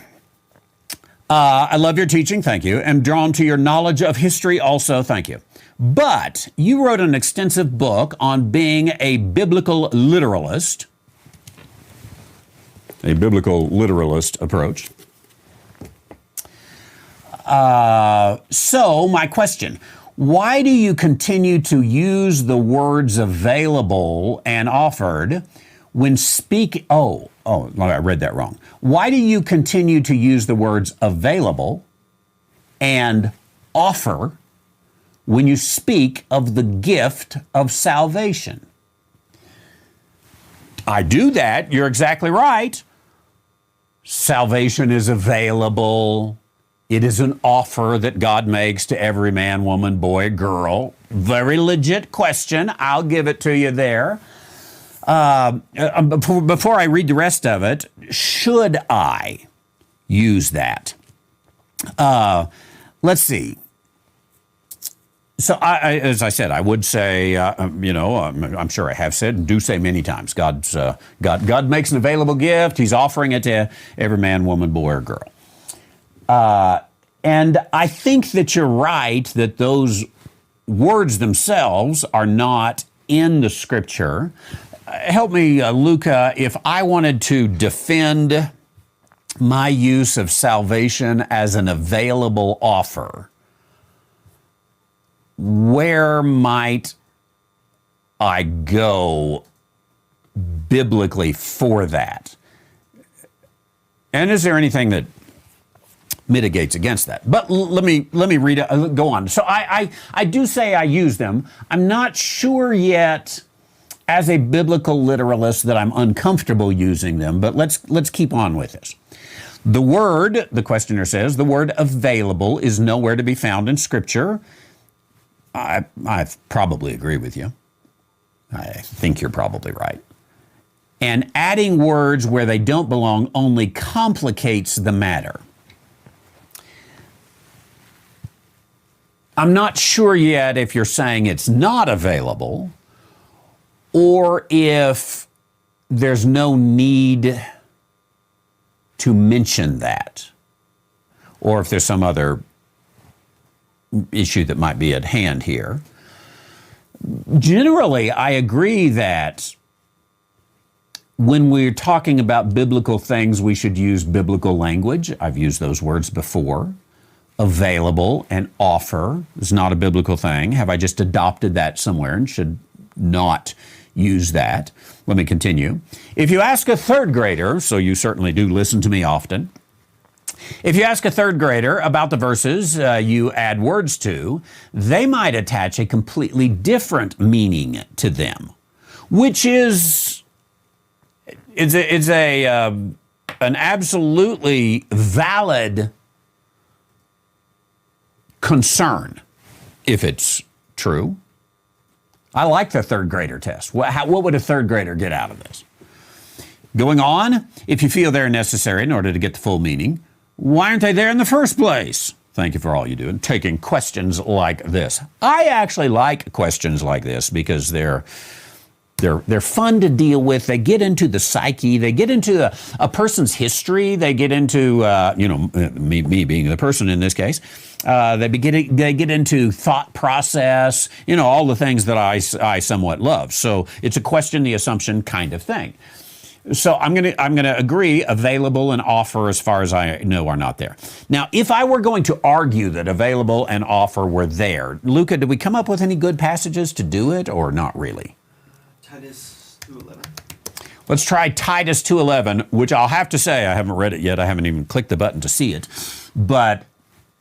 I love your teaching, thank you, and drawn to your knowledge of history also, thank you. But you wrote an extensive book on being a biblical literalist approach. So my question, why do you continue to use the words available and offered when speaking? Oh, I read that wrong. Why do you continue to use the words available and offer when you speak of the gift of salvation? I do that. You're exactly right. Salvation is available. It is an offer that God makes to every man, woman, boy, girl. Very legit question. I'll give it to you there. Before I read the rest of it, should I use that? Let's see. So, as I said, I would say, I'm sure I have said and do say many times, God makes an available gift. He's offering it to every man, woman, boy, or girl. And I think that you're right that those words themselves are not in the Scripture. Help me, Luca, if I wanted to defend my use of salvation as an available offer, where might I go biblically for that? And is there anything that mitigates against that? But let me read it, go on. So I do say I use them. I'm not sure yet as a biblical literalist that I'm uncomfortable using them, but let's keep on with this. The word, the questioner says, the word available is nowhere to be found in Scripture. I probably agree with you. I think you're probably right. And adding words where they don't belong only complicates the matter. I'm not sure yet if you're saying it's not available or if there's no need to mention that, or if there's some other issue that might be at hand here. Generally, I agree that when we're talking about biblical things, we should use biblical language. I've used those words before. Available and offer is not a biblical thing. Have I just adopted that somewhere and should not use that? Let me continue. If you ask a third grader, so you certainly do listen to me often, if you ask a third grader about the verses you add words to, they might attach a completely different meaning to them, which is an absolutely valid concern if it's true. I like the third grader test. What would a third grader get out of this? Going on, if you feel they're necessary in order to get the full meaning, why aren't they there in the first place? Thank you for all you do and taking questions like this. I actually like questions like this because they're fun to deal with. They get into the psyche. They get into a person's history. They get into, me being the person in this case. They get into thought process, all the things that I somewhat love. So it's a question the assumption kind of thing. So I'm gonna agree available and offer, as far as I know, are not there. Now, if I were going to argue that available and offer were there, Luca, did we come up with any good passages to do it or not really? Titus 2:11. Let's try Titus 2:11, which I'll have to say I haven't read it yet. I haven't even clicked the button to see it, but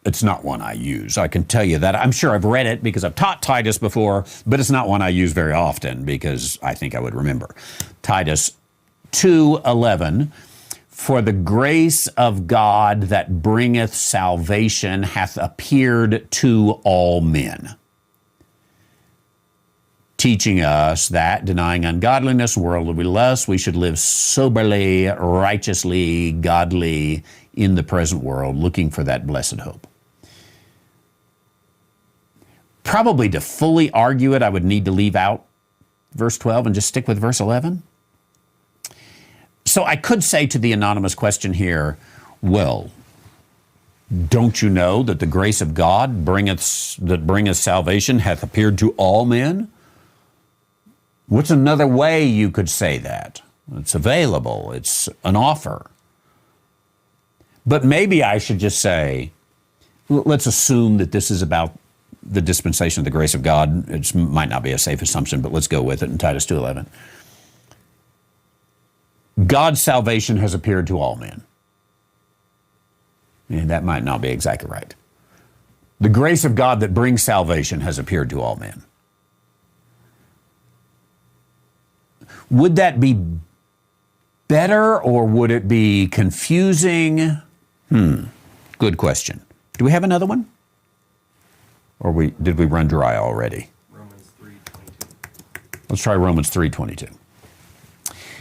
it's not one I use. I can tell you that. I'm sure I've read it because I've taught Titus before, but it's not one I use very often because I think I would remember. Titus 2:11, for the grace of God that bringeth salvation hath appeared to all men, teaching us that, denying ungodliness, worldly lust, we should live soberly, righteously, godly in the present world, looking for that blessed hope. Probably to fully argue it, I would need to leave out verse 12 and just stick with verse 11. So I could say to the anonymous question here, well, don't you know that the grace of God that bringeth salvation hath appeared to all men? What's another way you could say that? It's available. It's an offer. But maybe I should just say, let's assume that this is about the dispensation of the grace of God. It might not be a safe assumption, but let's go with it in Titus 2:11. God's salvation has appeared to all men. And that might not be exactly right. The grace of God that brings salvation has appeared to all men. Would that be better or would it be confusing? Good question. Do we have another one? Or did we run dry already? Romans 3:22. Let's try Romans 3:22.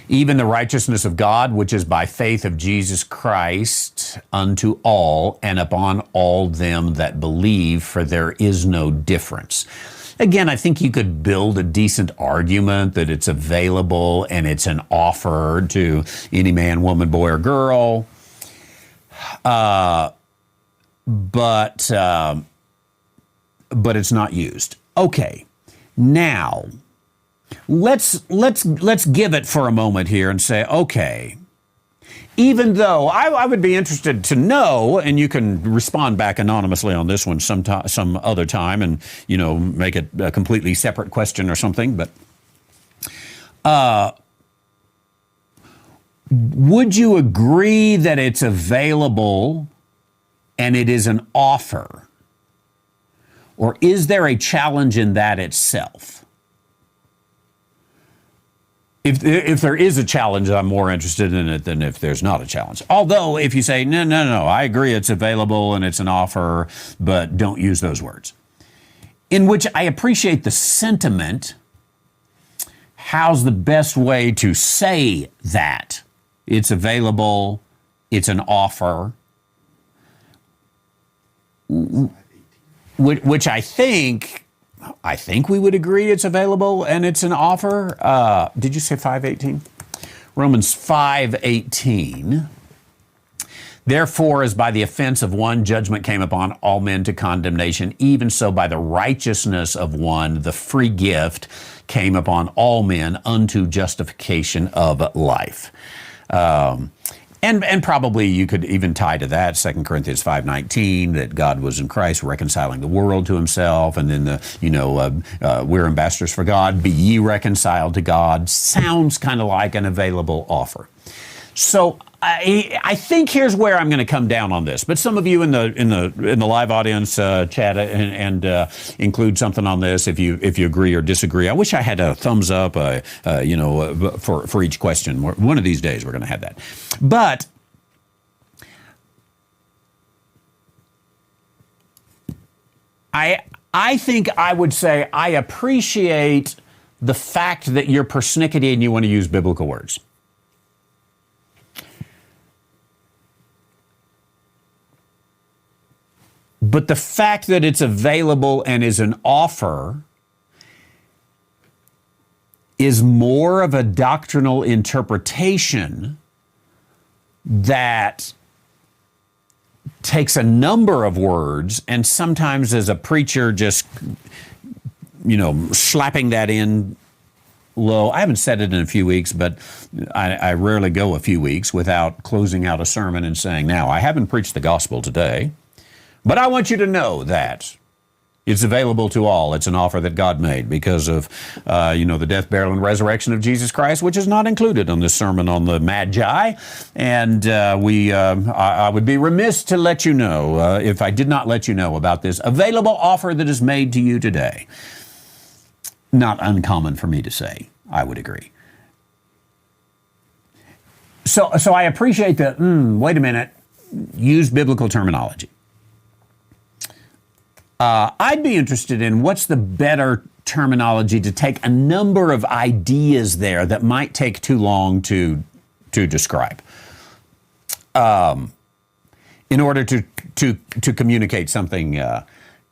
even the righteousness of God, which is by faith of Jesus Christ unto all and upon all them that believe, for there is no difference. Again, I think you could build a decent argument that it's available and it's an offer to any man, woman, boy, or girl. But it's not used. Okay, now let's give it for a moment here and say, okay, even though I would be interested to know, and you can respond back anonymously on this one some other time, and make it a completely separate question or something. But would you agree that it's available and it is an offer, or is there a challenge in that itself? If there is a challenge, I'm more interested in it than if there's not a challenge. Although, if you say, no, I agree it's available and it's an offer, but don't use those words. In which I appreciate the sentiment. How's the best way to say that? It's available, it's an offer, which I think we would agree it's available and it's an offer. Did you say 5:18? Romans 5:18. Therefore, as by the offense of one judgment came upon all men to condemnation, even so by the righteousness of one the free gift came upon all men unto justification of life. And probably you could even tie to that 2 Corinthians 5:19, that God was in Christ reconciling the world to himself, and then we're ambassadors for God, be ye reconciled to God. Sounds kind of like an available offer. So I think here's where I'm going to come down on this. But some of you in the live audience chat and include something on this if you agree or disagree. I wish I had a thumbs up, for each question. One of these days we're going to have that. But I think I would say I appreciate the fact that you're persnickety and you want to use biblical words. But the fact that it's available and is an offer is more of a doctrinal interpretation that takes a number of words, and sometimes as a preacher just, slapping that in low. I haven't said it in a few weeks, but I rarely go a few weeks without closing out a sermon and saying, now, I haven't preached the gospel today, but I want you to know that it's available to all. It's an offer that God made because of, the death, burial, and resurrection of Jesus Christ, which is not included on this sermon on the Magi. And I would be remiss to let you know, if I did not let you know about this available offer that is made to you today. Not uncommon for me to say, I would agree. So I appreciate the, wait a minute, use biblical terminology. I'd be interested in what's the better terminology to take a number of ideas there that might take too long to describe, in order to communicate something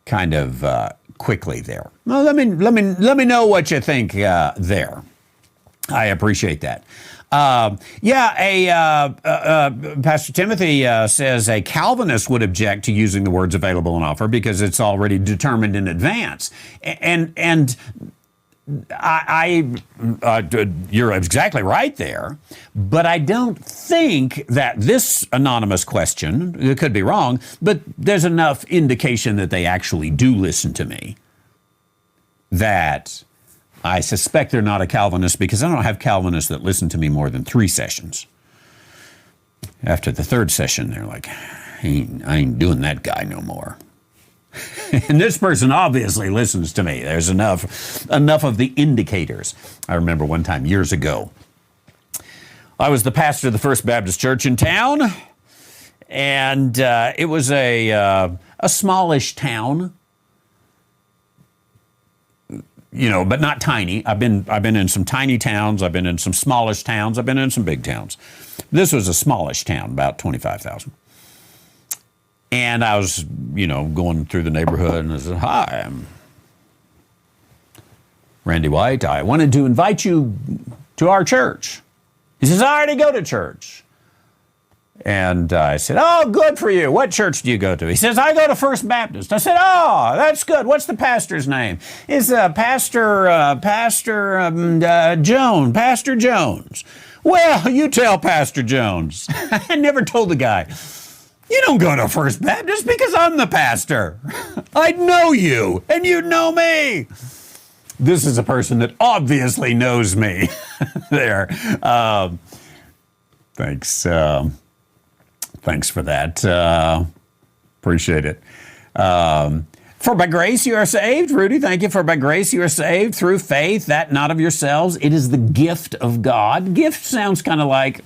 kind of quickly there. Well, let me know what you think there. I appreciate that. Pastor Timothy says a Calvinist would object to using the words available and offer because it's already determined in advance. And you're exactly right there, but I don't think that this anonymous question, it could be wrong, but there's enough indication that they actually do listen to me that I suspect they're not a Calvinist, because I don't have Calvinists that listen to me more than 3 sessions. After the 3rd session, they're like, I ain't doing that guy no more. And this person obviously listens to me. There's enough of the indicators. I remember one time years ago, I was the pastor of the First Baptist Church in town, and it was a smallish town. but not tiny. I've been in some tiny towns. I've been in some smallish towns. I've been in some big towns. This was a smallish town, about 25,000. And I was, going through the neighborhood and I said, "Hi, I'm Randy White. I wanted to invite you to our church." He says, "I already go to church." And I said, "Oh, good for you. What church do you go to?" He says, "I go to First Baptist." I said, "Oh, that's good. What's the pastor's name?" It's Pastor Jones. "Well, you tell Pastor Jones." I never told the guy, "You don't go to First Baptist because I'm the pastor. I'd know you, and you'd know me." This is a person that obviously knows me there. Thanks. Thanks for that. Appreciate it. For by grace you are saved. Rudy, thank you. For by grace you are saved through faith, that not of yourselves. It is the gift of God. Gift sounds kind of like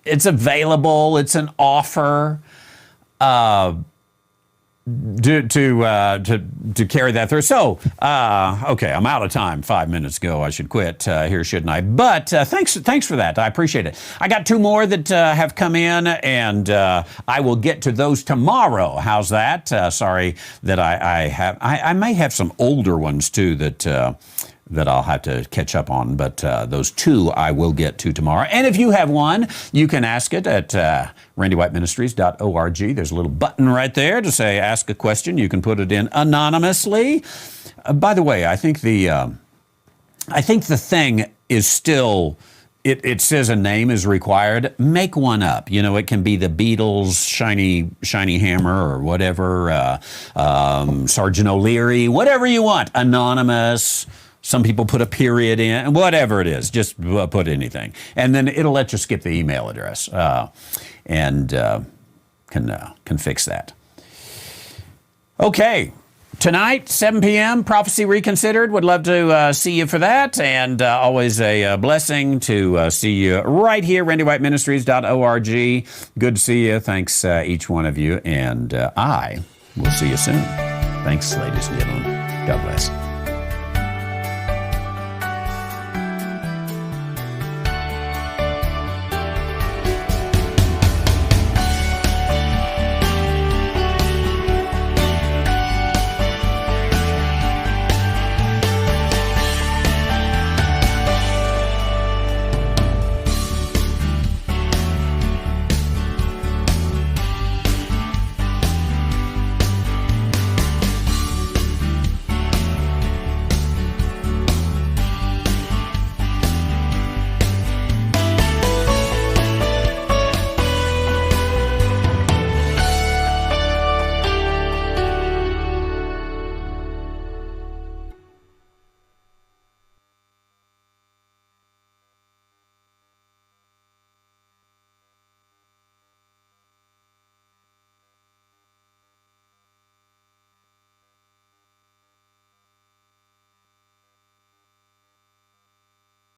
it's available. It's an offer. To carry that through. So, okay, I'm out of time. 5 minutes ago, I should quit here, shouldn't I? But thanks for that. I appreciate it. I got 2 more that have come in, and I will get to those tomorrow. How's that? Sorry that I may have some older ones too that I'll have to catch up on, but those 2 I will get to tomorrow. And if you have one, you can ask it at randywhiteministries.org. There's a little button right there to say ask a question. You can put it in anonymously. By the way, I think the thing is still, it says a name is required. Make one up. It can be the Beatles' shiny hammer or whatever, Sergeant O'Leary, whatever you want, anonymous. Some people put a period in, whatever it is, just put anything. And then it'll let you skip the email address and can fix that. Okay, tonight, 7 p.m., Prophecy Reconsidered. Would love to see you for that. And always a blessing to see you right here, randywhiteministries.org. Good to see you. Thanks, each one of you. And I will see you soon. Thanks, ladies and gentlemen. God bless.